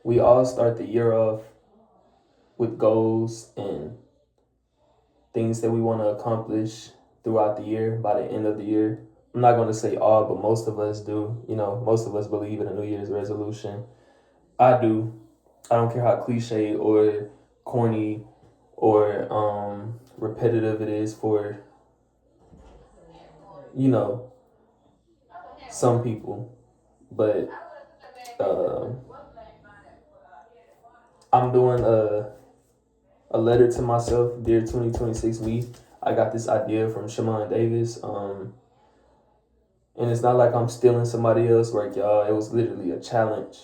we all start the year off with goals and things that we want to accomplish throughout the year by the end of the year. I'm not going to say all, but most of us do. Most of us believe in a New Year's resolution. I do. I don't care how cliche or corny or repetitive it is for, you know, some people. But uh, I'm doing a letter to myself, dear 2026 me. I got this idea from Shimon Davis. And it's not like I'm stealing somebody else's work, y'all. It was literally a challenge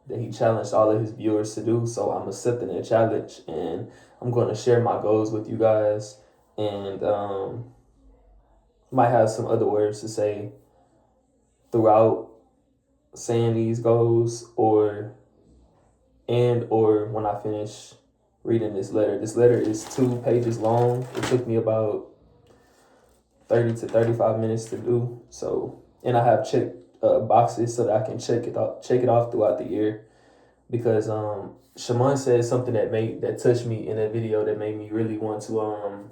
that he challenged all of his viewers to do. So I'm accepting that challenge, and I'm going to share my goals with you guys. And might have some other words to say throughout saying these goals, or when I finish reading this letter. This letter is 2 pages long. It took me about 30 to 35 minutes to do. So, and I have checked boxes so that I can check it off throughout the year, because Shaman said something that touched me in that video that made me really want to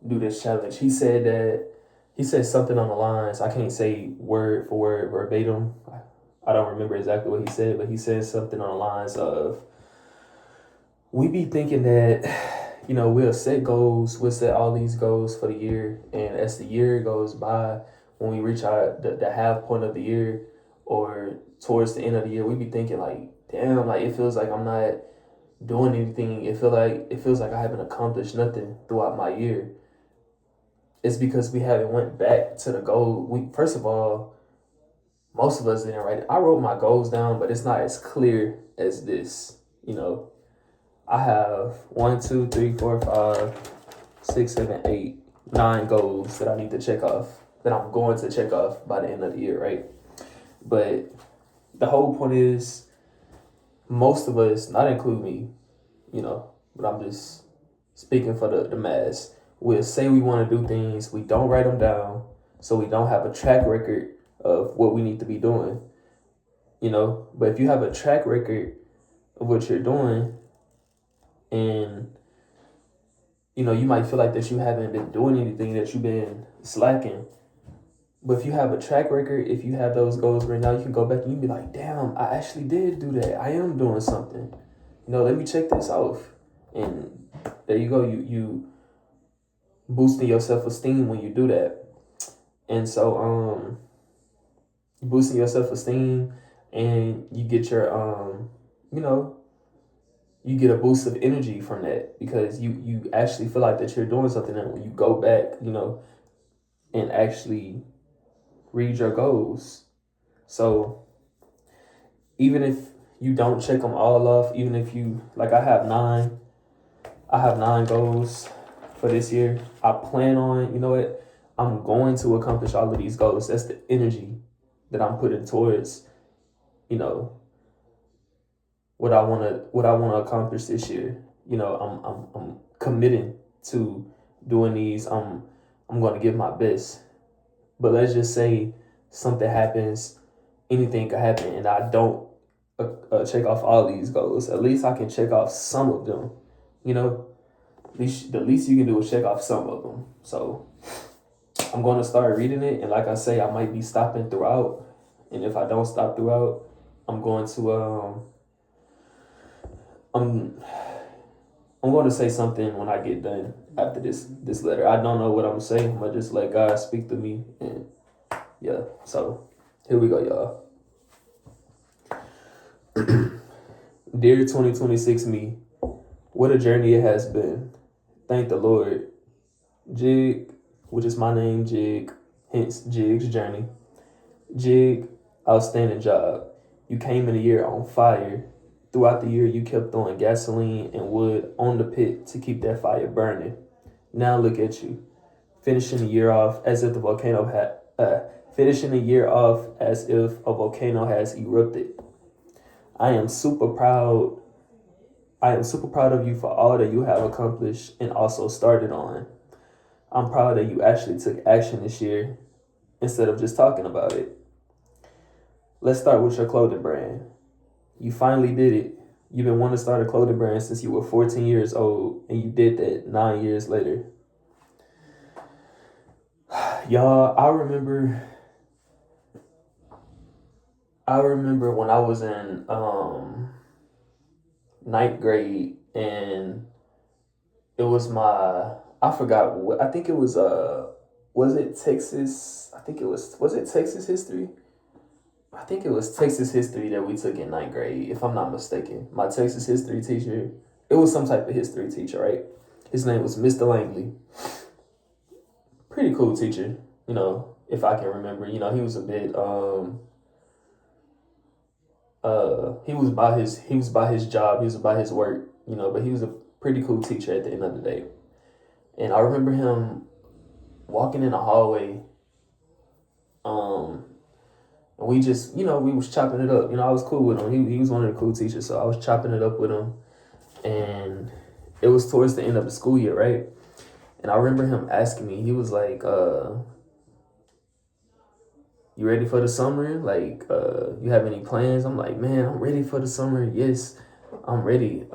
do this challenge. He said something on the lines. I can't say word for word verbatim. I don't remember exactly what he said, but he said something on the lines of, we be thinking that, we'll set goals, we'll set all these goals for the year, and as the year goes by, when we reach the half point of the year or towards the end of the year, we be thinking like, damn, like it feels like I'm not doing anything. It feels like I haven't accomplished nothing throughout my year. It's because we haven't went back to the goal. We First of all, most of us didn't write it. I wrote my goals down, but it's not as clear as this. I have 1, 2, 3, 4, 5, 6, 7, 8, 9 goals that I need to check off, that I'm going to check off by the end of the year, right? But the whole point is, most of us, not include me, but I'm just speaking for the mass, we'll say we want to do things, we don't write them down, so we don't have a track record of what we need to be doing, But if you have a track record of what you're doing, and you might feel like that you haven't been doing anything, that you've been slacking. But if you have a track record, if you have those goals right now, you can go back and you can be like, damn, I actually did do that. I am doing something. Let me check this off. And there you go. You boosting your self-esteem when you do that. And so boosting your self-esteem, and you get your you know, you get a boost of energy from that, because you actually feel like that you're doing something, and when you go back, and actually read your goals. So even if you don't check them all off, even if you, like, I have nine goals for this year. I plan on, I'm going to accomplish all of these goals. That's the energy that I'm putting towards, you know, what I wanna accomplish this year. I'm committing to doing these. I'm going to give my best. But let's just say something happens, anything could happen, and I don't check off all these goals. At least I can check off some of them. The least you can do is check off some of them. So I'm going to start reading it, and like I say, I might be stopping throughout. And if I don't stop throughout, I'm going to I'm I'm going to say something when I get done after this letter. I don't know what I'm saying. I'm gonna just let God speak to me, and yeah. So here we go, y'all. Dear 2026 me, what a journey it has been. Thank the Lord. Jig, which is my name, Jig, hence Jig's journey. Jig, outstanding job. You came in a year on fire. Throughout the year, you kept throwing gasoline and wood on the pit to keep that fire burning. Now look at you, finishing the year off as if finishing the year off as if a volcano has erupted. I am super proud. I am super proud of you for all that you have accomplished and also started on. I'm proud that you actually took action this year instead of just talking about it. Let's start with your clothing brand. You finally did it. You've been wanting to start a clothing brand since you were 14 years old, and you did that 9 years later. Y'all, I remember when I was in ninth grade, and it was I forgot what, I think it was it Texas? I think it was it Texas history? I think it was Texas history that we took in ninth grade, if I'm not mistaken. My Texas history teacher, it was some type of history teacher, right? His name was Mr. Langley. Pretty cool teacher, if I can remember. He was a bit he was by his job, he was by his work, but he was a pretty cool teacher at the end of the day. And I remember him walking in the hallway, and we just, we was chopping it up. I was cool with him. He was one of the cool teachers, so I was chopping it up with him. And it was towards the end of the school year, right? And I remember him asking me, he was like, you ready for the summer? Like, you have any plans? I'm like, man, I'm ready for the summer. Yes, I'm ready.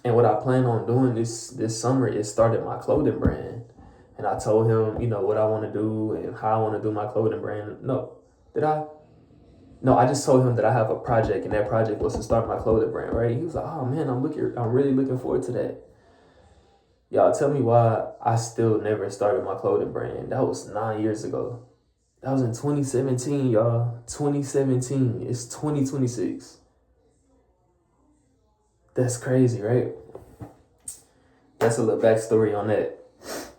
And what I plan on doing this summer is starting my clothing brand. And I told him, what I want to do and how I want to do my clothing brand. No, did I? No, I just told him that I have a project, and that project was to start my clothing brand, right? He was like, oh man, I'm really looking forward to that. Y'all, tell me why I still never started my clothing brand. That was 9 years ago. That was in 2017, y'all. 2017. It's 2026. That's crazy, right? That's a little backstory on that.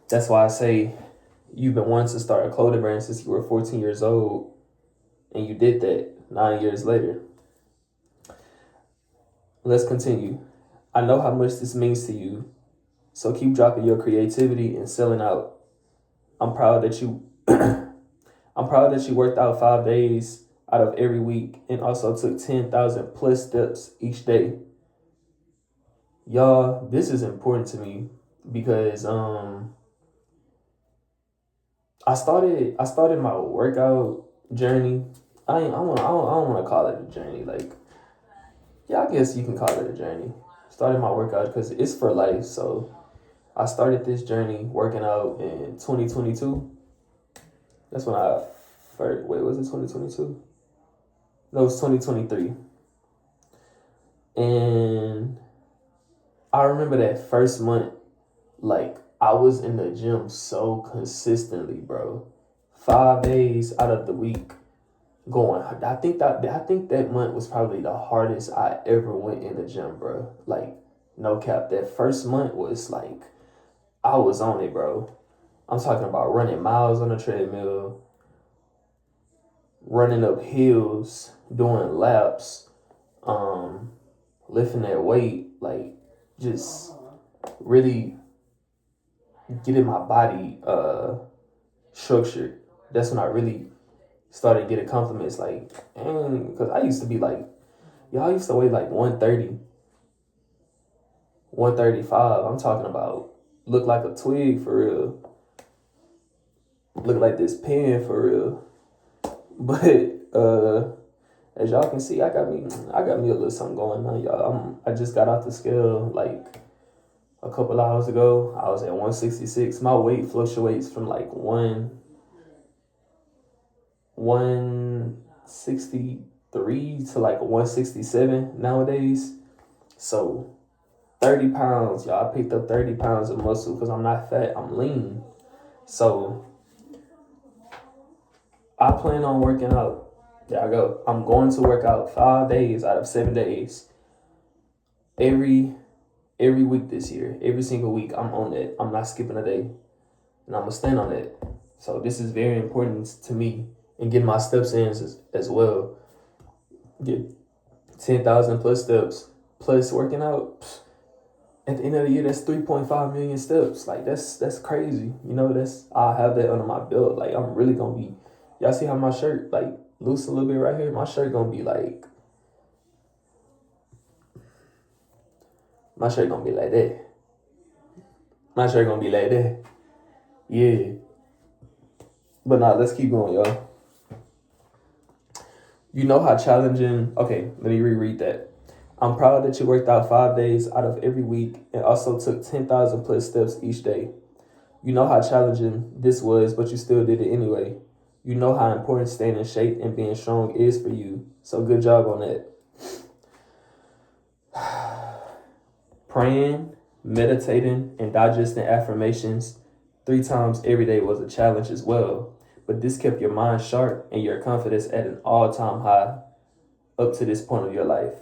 That's why I say you've been wanting to start a clothing brand since you were 14 years old, and you did that 9 years later. Let's continue. I know how much this means to you, so keep dropping your creativity and selling out. I'm proud that you I'm proud that you worked out 5 days out of every week and also took 10,000 plus steps each day. Y'all, this is important to me because I started my workout journey. I don't want to call it a journey. Like, yeah, I guess you can call it a journey. Started my workout because it's for life. So I started this journey working out in 2022. That's when I first, wait, was it 2022? No, it was 2023. And I remember that first month, like, I was in the gym so consistently, bro. 5 days out of the week going. I think that month was probably the hardest I ever went in the gym, bro. Like, no cap. That first month was like, I was on it, bro. I'm talking about running miles on the treadmill, running up hills, doing laps, lifting that weight, like, just really getting my body structured. That's when I really started getting compliments, like, because I used to be like, y'all used to weigh like 130, 135. I'm talking about look like a twig for real. Look like this pen for real. But as y'all can see, I got me a little something going on, y'all. I just got off the scale like a couple hours ago. I was at 166. My weight fluctuates from like 163 to like 167 nowadays. So 30 pounds, y'all. I picked up 30 pounds of muscle because I'm not fat, I'm lean. So I plan on working out. There I go. I'm going to work out 5 days out of 7 days. Every week this year. Every single week I'm on that. I'm not skipping a day. And I'm gonna stand on that. So this is very important to me and getting my steps in as well. Get 10,000 plus steps plus working out. At the end of the year, that's 3.5 million steps. Like, that's crazy. I'll have that under my belt. Like, I'm really gonna be. Y'all see how my shirt like loose a little bit right here? My shirt gonna be like. My shirt gonna be like that. My shirt gonna be like that. Yeah. But nah, let's keep going, y'all. You know how challenging. Okay, let me reread that. I'm proud that you worked out 5 days out of every week and also took 10,000 plus steps each day. You know how challenging this was, but you still did it anyway. You know how important staying in shape and being strong is for you. So good job on that. Praying, meditating, and digesting affirmations 3 times every day was a challenge as well. But this kept your mind sharp and your confidence at an all-time high up to this point of your life.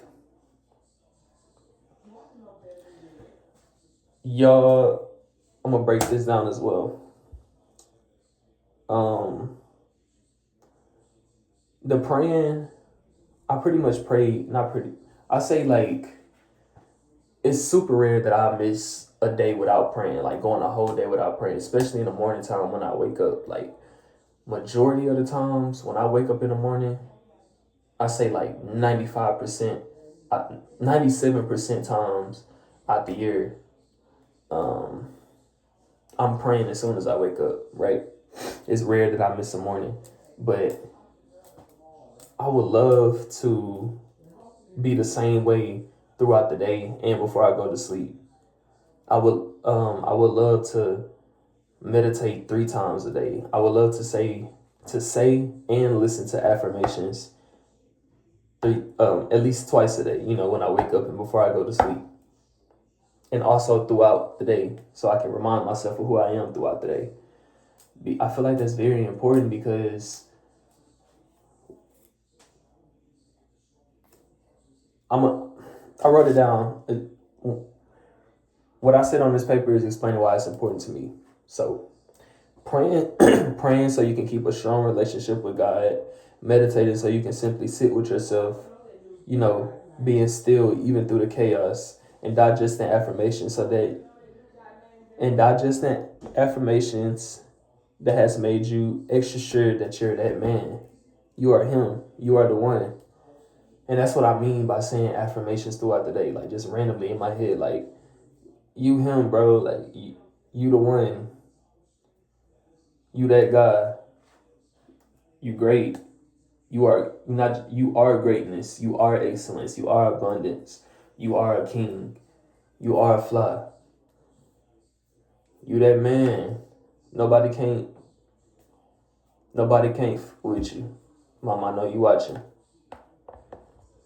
Y'all, I'm gonna break this down as well. The praying, I pretty much pray, not pretty, I say like, it's super rare that I miss a day without praying, like going a whole day without praying, especially in the morning time when I wake up. Like, majority of the times when I wake up in the morning, I say like 95%, 97% times out the year, I'm praying as soon as I wake up, right? It's rare that I miss a morning, but I would love to be the same way throughout the day and before I go to sleep. I would love to meditate 3 times a day. I would love to say and listen to affirmations at least twice a day, when I wake up and before I go to sleep. And also throughout the day, so I can remind myself of who I am throughout the day. I feel like that's very important because I wrote it down. What I said on this paper is explaining why it's important to me. So praying, praying so you can keep a strong relationship with God, meditating so you can simply sit with yourself, being still even through the chaos, and digesting affirmations that has made you extra sure that you're that man. You are him. You are the one. And that's what I mean by saying affirmations throughout the day, like just randomly in my head, like, you him, bro, like, you the one, you that guy, you great, you are greatness, you are excellence, you are abundance, you are a king, you are a fly, you that man, nobody can't with you. Mom, I know you watching.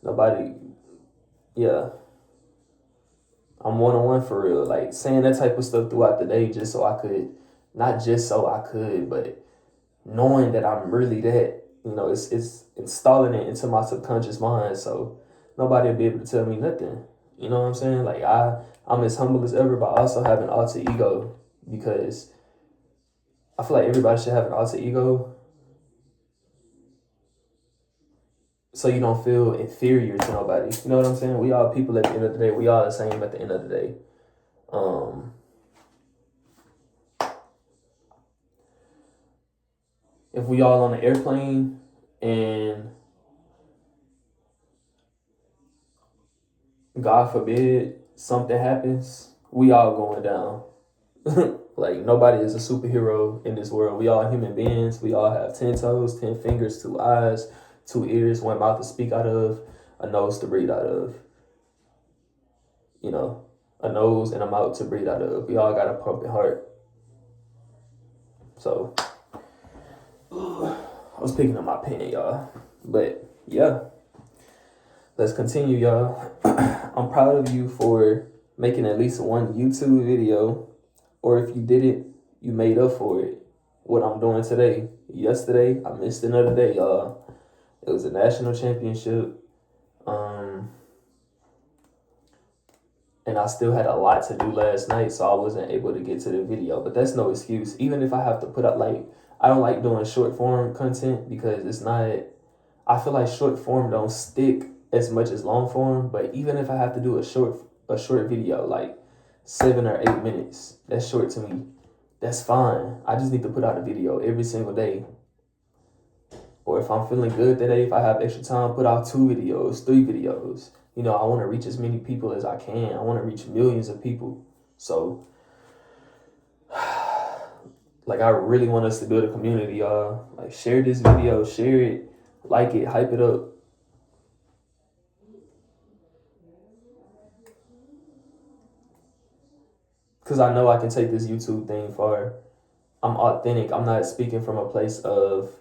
Nobody, yeah. I'm one-on-one for real. Like, saying that type of stuff throughout the day just so I could, not just so I could, but knowing that I'm really that, it's installing it into my subconscious mind. So nobody will be able to tell me nothing. You know what I'm saying? Like, I'm as humble as ever, but I also have an alter ego because I feel like everybody should have an alter ego so you don't feel inferior to nobody. You know what I'm saying? We all people at the end of the day. We all the same at the end of the day. If we all on an airplane and God forbid something happens, we all going down. Like, nobody is a superhero in this world. We all human beings. We all have 10 toes, 10 fingers, 2 eyes, 2 ears, 1 mouth to speak out of, a nose to breathe out of. A nose and a mouth to breathe out of. We all got a pumping heart. So, I was picking up my pen, y'all. But, yeah. Let's continue, y'all. I'm proud of you for making at least one YouTube video. Or if you didn't, you made up for it. What I'm doing today. Yesterday, I missed another day, y'all. It was a national championship. And I still had a lot to do last night, so I wasn't able to get to the video. But that's no excuse. Even if I have to put up, I don't like doing short form content because it's not, I feel like short form don't stick as much as long form. But even if I have to do a short video, like 7 or 8 minutes, that's short to me. That's fine. I just need to put out a video every single day. Or if I'm feeling good today, if I have extra time, put out 2 videos, 3 videos. I want to reach as many people as I can. I want to reach millions of people. So, like, I really want us to build a community, y'all. Like, share this video, share it, like it, hype it up. because I know I can take this YouTube thing far. I'm authentic. I'm not speaking from a place of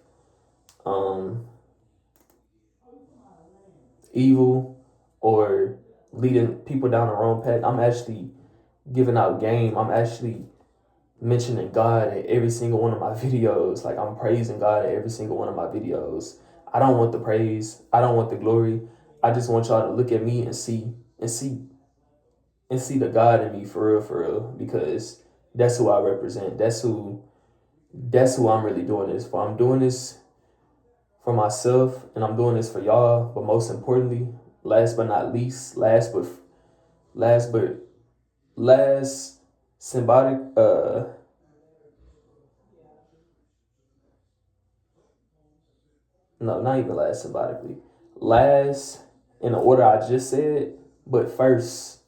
um, evil or leading people down the wrong path. I'm actually giving out game. I'm actually mentioning God in every single one of my videos. Like, I'm praising God in every single one of my videos. I don't want the praise. I don't want the glory. I just want y'all to look at me and see the God in me for real, because that's who I represent. That's who I'm really doing this for. I'm doing this for myself and I'm doing this for y'all. But most importantly, last but not least, last but last symbolic no, not even last symbolically. Last in the order I just said, but first,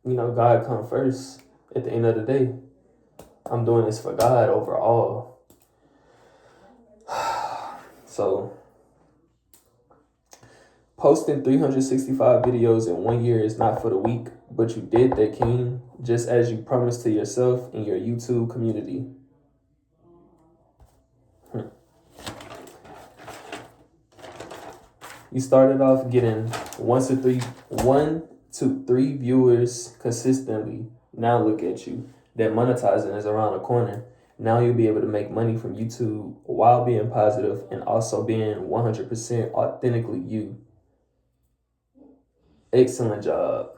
God come first at the end of the day. I'm doing this for God overall. So posting 365 videos in 1 year is not for the weak, but you did that, King, just as you promised to yourself and your YouTube community. You started off getting 1 to 3 viewers consistently. Now look at you. That monetizing is around the corner. Now you'll be able to make money from YouTube while being positive and also being 100% authentically you. Excellent job.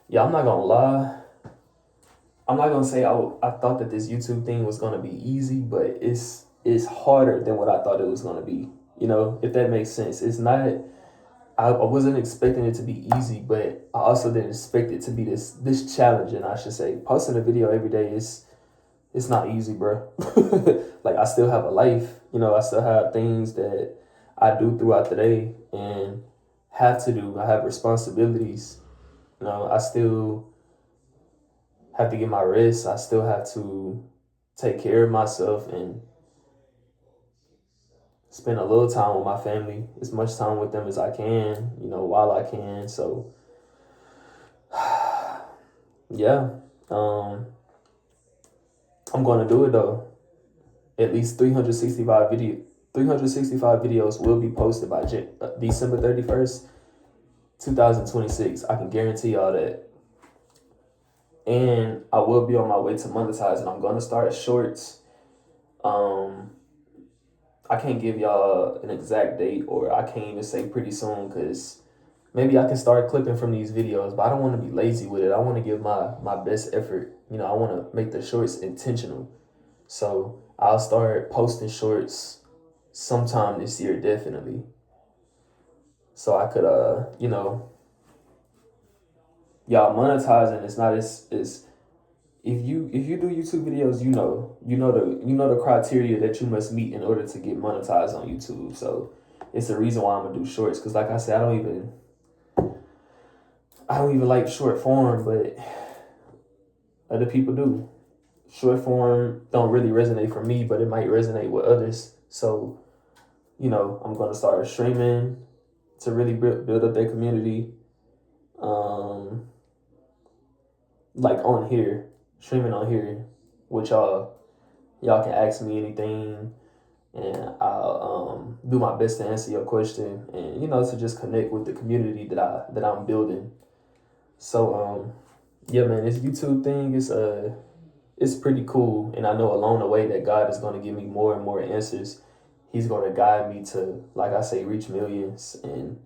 Yeah, I'm not gonna lie. I'm not gonna say I thought that this YouTube thing was gonna be easy, but it's harder than what I thought it was gonna be. If that makes sense. It's not. I wasn't expecting it to be easy, but I also didn't expect it to be this challenging. I should say, posting a video every day it's not easy, bro. Like, I still have a life. I still have things that I do throughout the day and have to do. I have responsibilities. I still have to get my rest. I still have to take care of myself and spend a little time with my family, as much time with them as I can, while I can. So, yeah, I'm going to do it though. At least 365 videos will be posted by December 31st, 2026. I can guarantee y'all that. And I will be on my way to monetizing. I'm going to start shorts. I can't give y'all an exact date, or I can't even say pretty soon, because maybe I can start clipping from these videos, but I don't want to be lazy with it. I want to give my best effort. I want to make the shorts intentional. So I'll start posting shorts sometime this year, definitely. So I could, y'all, monetizing is not as if you do YouTube videos, the criteria that you must meet in order to get monetized on YouTube. So it's the reason why I'm gonna do shorts, because like I said, I don't even like short form, but other people do. Short form don't really resonate for me, but it might resonate with others. So, I'm gonna start streaming to really build up that community. Like on here, streaming on here with y'all. Y'all can ask me anything, and I'll do my best to answer your question, and to just connect with the community that I'm building. So yeah, man, this YouTube thing is it's pretty cool, and I know along the way that God is going to give me more and more answers. He's going to guide me to, like I say, reach millions, and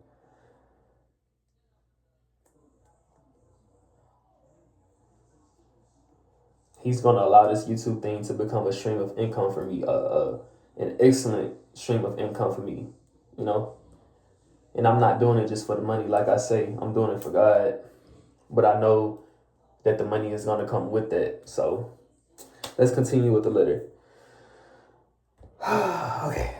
He's going to allow this YouTube thing to become a stream of income for me, an excellent stream of income for me, you know. And I'm not doing it just for the money, like I say. I'm doing it for God, but I know that the money is going to come with that. So let's continue with the letter. Okay.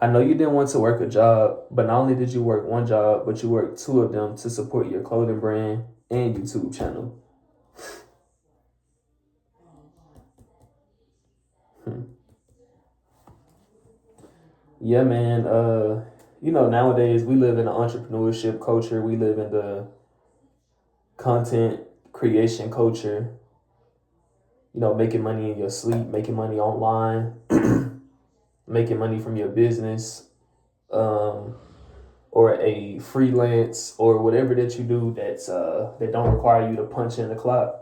I know you didn't want to work a job, but not only did you work one job, but you worked two of them to support your clothing brand and YouTube channel. Yeah, man. Nowadays we live in an entrepreneurship culture. We live in the content creation culture, making money in your sleep, making money online, making money from your business, um, or a freelance or whatever that you do that don't require you to punch in the clock.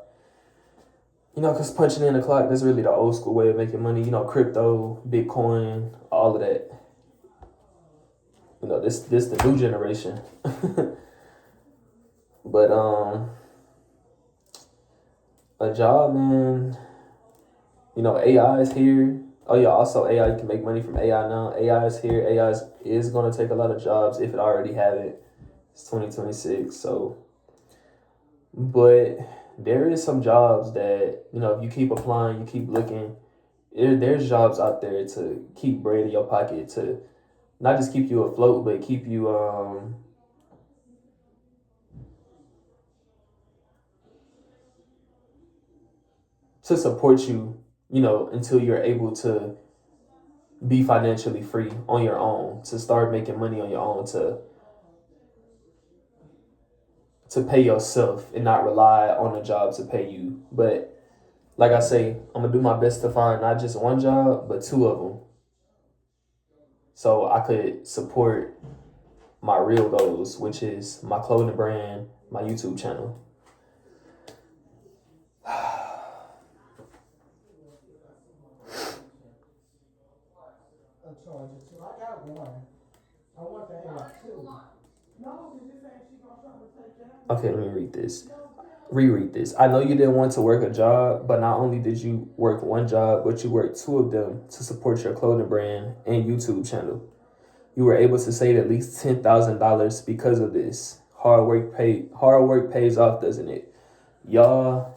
Because punching in the clock, that's really the old school way of making money. Crypto, Bitcoin, all of that. This the new generation. But a job, man. AI is here. Oh yeah, also AI, you can make money from AI now. AI is here. AI is gonna take a lot of jobs if it already haven't. It's 2026, so. But there is some jobs that if you keep applying, you keep looking. There's jobs out there to keep bread in your pocket, to not just keep you afloat, but keep you to support you, until you're able to be financially free on your own, to start making money on your own, to pay yourself and not rely on a job to pay you. But like I say, I'm gonna do my best to find not just one job, but two of them, so I could support my real goals, which is my clothing brand, my YouTube channel. Okay, let me reread this. I know you didn't want to work a job, but not only did you work one job, but you worked two of them to support your clothing brand and YouTube channel. You were able to save at least $10,000 because of this. Hard work pays off, doesn't it? Y'all,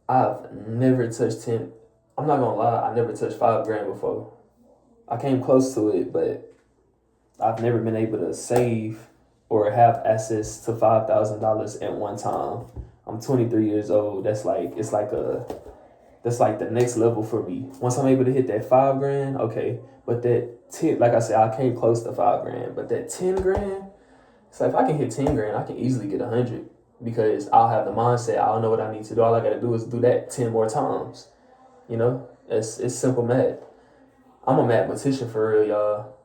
I've never touched 10. I'm not gonna lie, I never touched 5 grand before. I came close to it, but I've never been able to save or have access to $5,000 at one time. I'm 23 years old. That's like the next level for me. Once I'm able to hit that 5 grand, okay. But that 10, like I said, I came close to 5 grand. But that 10 grand, it's like if I can hit 10 grand, I can easily get 100 because I'll have the mindset. I'll know what I need to do. All I gotta do is do that 10 more times. It's simple math. I'm a mathematician for real, y'all.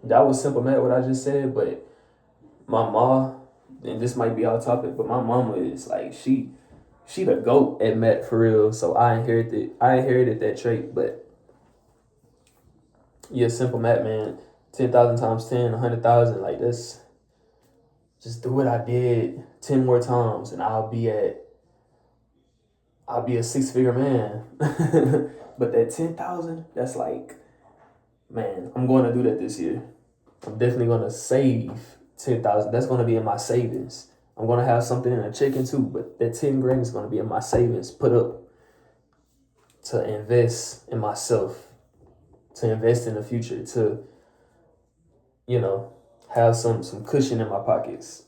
That was simple math what I just said, but my mom, and this might be off topic, but my mama is like she the GOAT at math for real. So I inherited that trait, but yeah, simple math, man. 10,000 times 10, 100,000, like this. Just do what I did 10 more times and I'll be a 6-figure man. But that 10,000, that's like, man, I'm going to do that this year. I'm definitely going to save 10,000. That's going to be in my savings. I'm going to have something in a chicken too, but that 10 grand is going to be in my savings put up to invest in myself, to invest in the future, to, have some cushion in my pockets.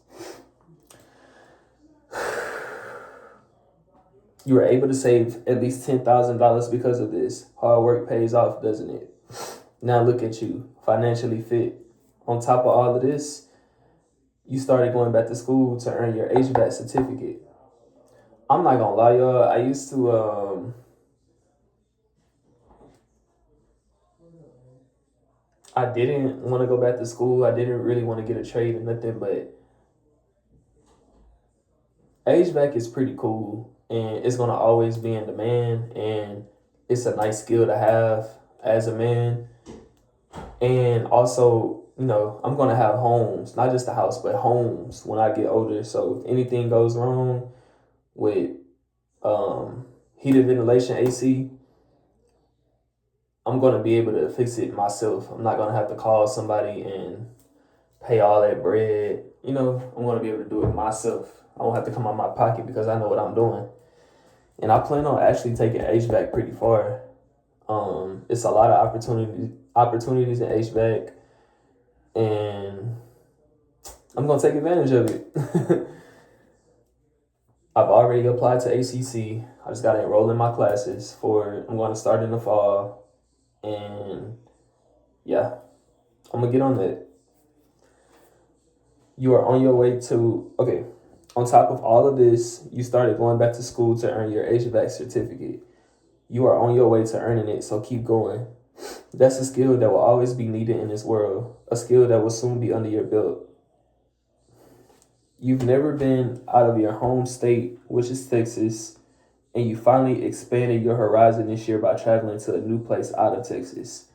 You were able to save at least $10,000 because of this. Hard work pays off, doesn't it? Now look at you, financially fit. On top of all of this, you started going back to school to earn your HVAC certificate. I'm not gonna lie, y'all. I used to I didn't want to go back to school. I didn't really want to get a trade or nothing, but HVAC is pretty cool and it's gonna always be in demand, and it's a nice skill to have as a man. And also, I'm gonna have homes, not just a house, but homes when I get older. So if anything goes wrong with um heated ventilation AC, I'm gonna be able to fix it myself. I'm not gonna have to call somebody and pay all that bread. I'm gonna be able to do it myself. I won't have to come out my pocket because I know what I'm doing. And I plan on actually taking HVAC pretty far. It's a lot of opportunities in HVAC, and I'm gonna take advantage of it. I've already applied to ACC. I just gotta enroll in my classes I'm gonna start in the fall, and yeah, I'm gonna get on that. You are on your way to okay. On top of all of this, you started going back to school to earn your HVAC certificate. You are on your way to earning it, so keep going. That's a skill that will always be needed in this world, a skill that will soon be under your belt. You've never been out of your home state, which is Texas, and you finally expanded your horizon this year by traveling to a new place out of Texas.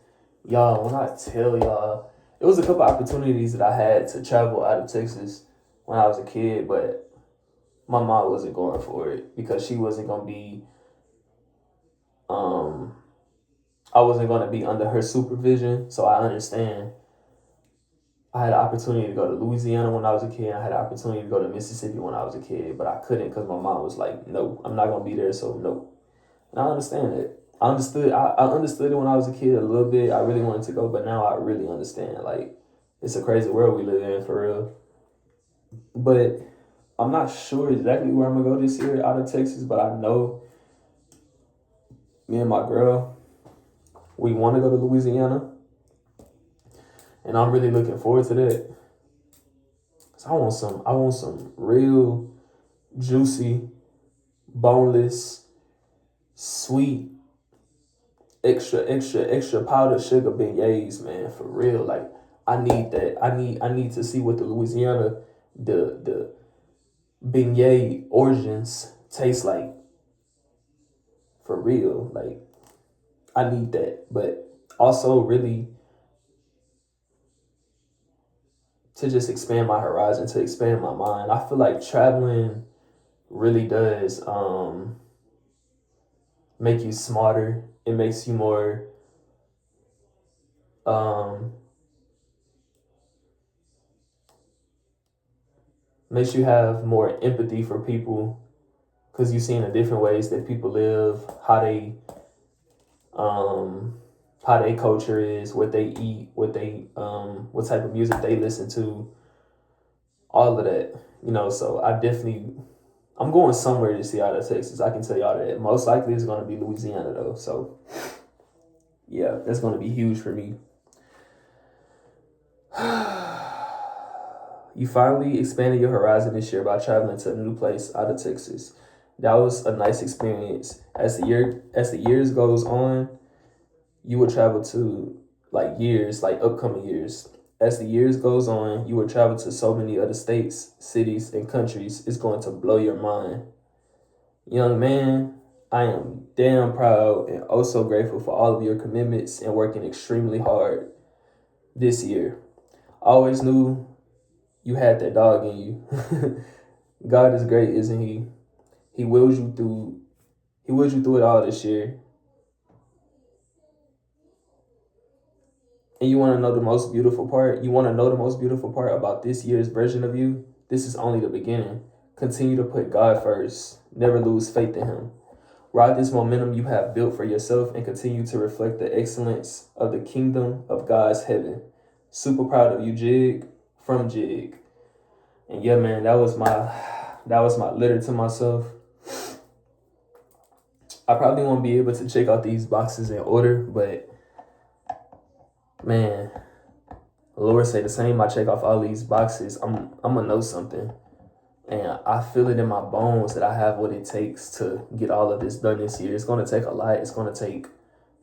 Y'all, when I tell y'all, it was a couple opportunities that I had to travel out of Texas when I was a kid, but my mom wasn't going for it because she wasn't gonna be um I wasn't gonna be under her supervision. So I understand. I had an opportunity to go to Louisiana when I was a kid. I had an opportunity to go to Mississippi when I was a kid, but I couldn't because my mom was like, "No, I'm not gonna be there." So no, and I understand it. I understood it when I was a kid a little bit. I really wanted to go, but now I really understand. Like, it's a crazy world we live in for real. But I'm not sure exactly where I'm gonna go this year out of Texas, but I know me and my girl, we want to go to Louisiana, and I'm really looking forward to that. So I want some real juicy, boneless, sweet, extra powdered sugar beignets, man, for real. Like, I need that. I need to see what the Louisiana the beignet origins taste like for real. Like, I need that. But also really to just expand my horizon, to expand my mind. I feel like traveling really does make you smarter. It makes you more um makes you have more empathy for people because you've seen the different ways that people live, um how their culture is, what they eat, what type of music they listen to, all of that. So I'm going somewhere to see out of Texas. I can tell y'all that. Most likely it's gonna be Louisiana though. So yeah, that's gonna be huge for me. You finally expanded your horizon this year by traveling to a new place out of Texas. That was a nice experience. As the years goes on, you will travel to like upcoming years. As the years goes on, you will travel to so many other states, cities, and countries. It's going to blow your mind. Young man, I am damn proud and also grateful for all of your commitments and working extremely hard this year. I always knew you had that dog in you. God is great, isn't he? He wills you through. He wills you through it all this year. And you want to know the most beautiful part? You want to know the most beautiful part about this year's version of you? This is only the beginning. Continue to put God first. Never lose faith in Him. Ride this momentum you have built for yourself and continue to reflect the excellence of the kingdom of God's heaven. Super proud of you, Jig, from Jig. And yeah, man, that was my letter to myself. I probably won't be able to check out these boxes in order, but man, the Lord say the same. I check off all these boxes. I'm gonna know something, and I feel it in my bones that I have what it takes to get all of this done this year. It's gonna take a lot. It's gonna take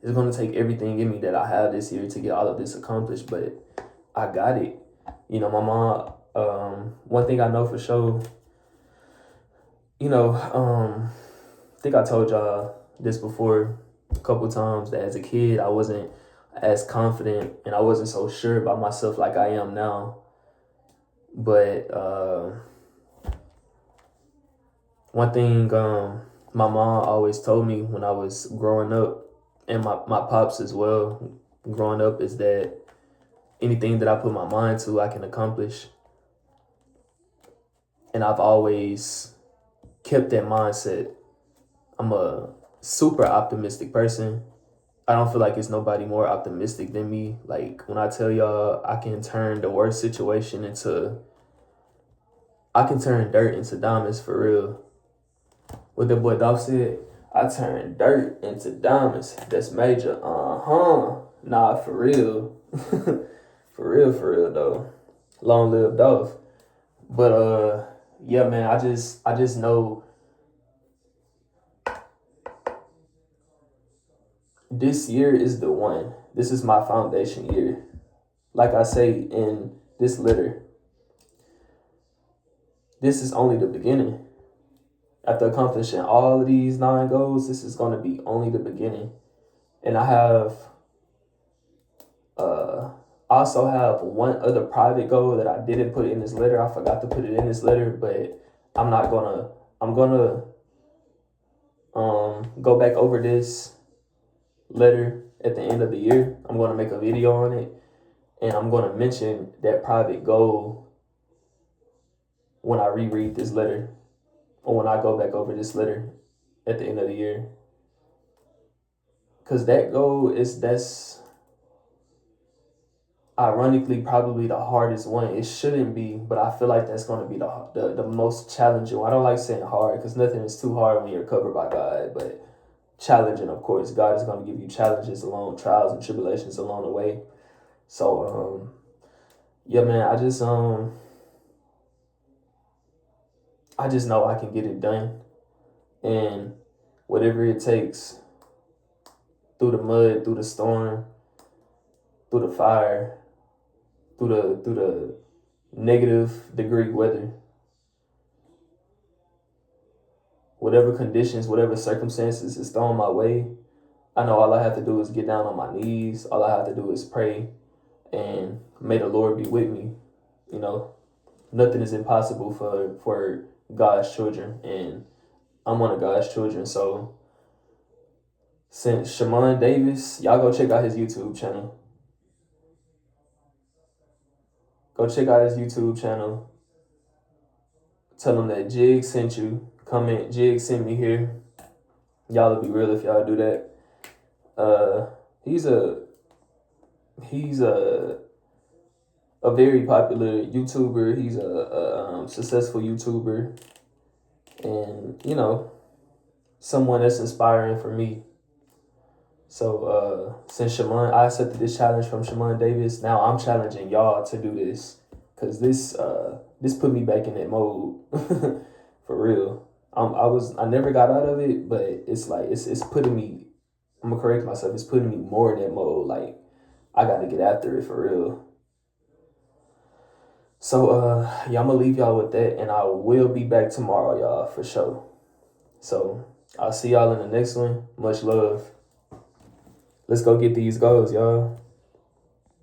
everything in me that I have this year to get all of this accomplished. But I got it. My mom. One thing I know for sure. I think I told y'all this before a couple times that as a kid I wasn't as confident and I wasn't so sure about myself like I am now. But one thing my mom always told me when I was growing up, and my pops as well, growing up, is that anything that I put my mind to, I can accomplish. And I've always kept that mindset. I'm a super optimistic person. I don't feel like it's nobody more optimistic than me. Like, when I tell y'all I can turn the worst situation I can turn dirt into diamonds for real. What the boy Dolph said, I turn dirt into diamonds. That's major. Nah, for real. For real though. Long live Dolph. But yeah, man, I just know this year is the one. This is my foundation year. Like I say in this letter, this is only the beginning. After accomplishing all of these 9 goals, this is going to be only the beginning. And uh, I also have one other private goal that I didn't put in this letter. I forgot to put it in this letter, but I'm not gonna. I'm gonna go back over this letter at the end of the year. I'm gonna make a video on it, and I'm gonna mention that private goal when I reread this letter or when I go back over this letter at the end of the year. Cause that goal is that's ironically probably the hardest one. It shouldn't be, but I feel like that's going to be the most challenging one. I don't like saying hard because nothing is too hard when you're covered by God, but challenging, of course. God is going to give you challenges along, trials and tribulations along the way. So yeah, man, I just know I can get it done, and whatever it takes, through the mud, through the storm, through the fire, through the -degree weather, whatever conditions, whatever circumstances is thrown my way, I know all I have to do is get down on my knees. All I have to do is pray, and may the Lord be with me. You know, nothing is impossible for God's children, and I'm one of God's children. So, since Shaman Davis, y'all go check out his YouTube channel. Go check out his YouTube channel. Tell him that Jig sent you. Comment, Jig sent me here. Y'all will be real if y'all do that. He's a very popular YouTuber. He's a successful YouTuber, and you know, someone that's inspiring for me. So since I accepted this challenge from Shaman Davis, now I'm challenging y'all to do this, cause this put me back in that mode for real. I never got out of it, but it's like it's putting me. I'm gonna correct myself. It's putting me more in that mode. Like I got to get after it for real. So yeah, I'm gonna leave y'all with that, and I will be back tomorrow, y'all, for sure. So I'll see y'all in the next one. Much love. Let's go get these goals, y'all.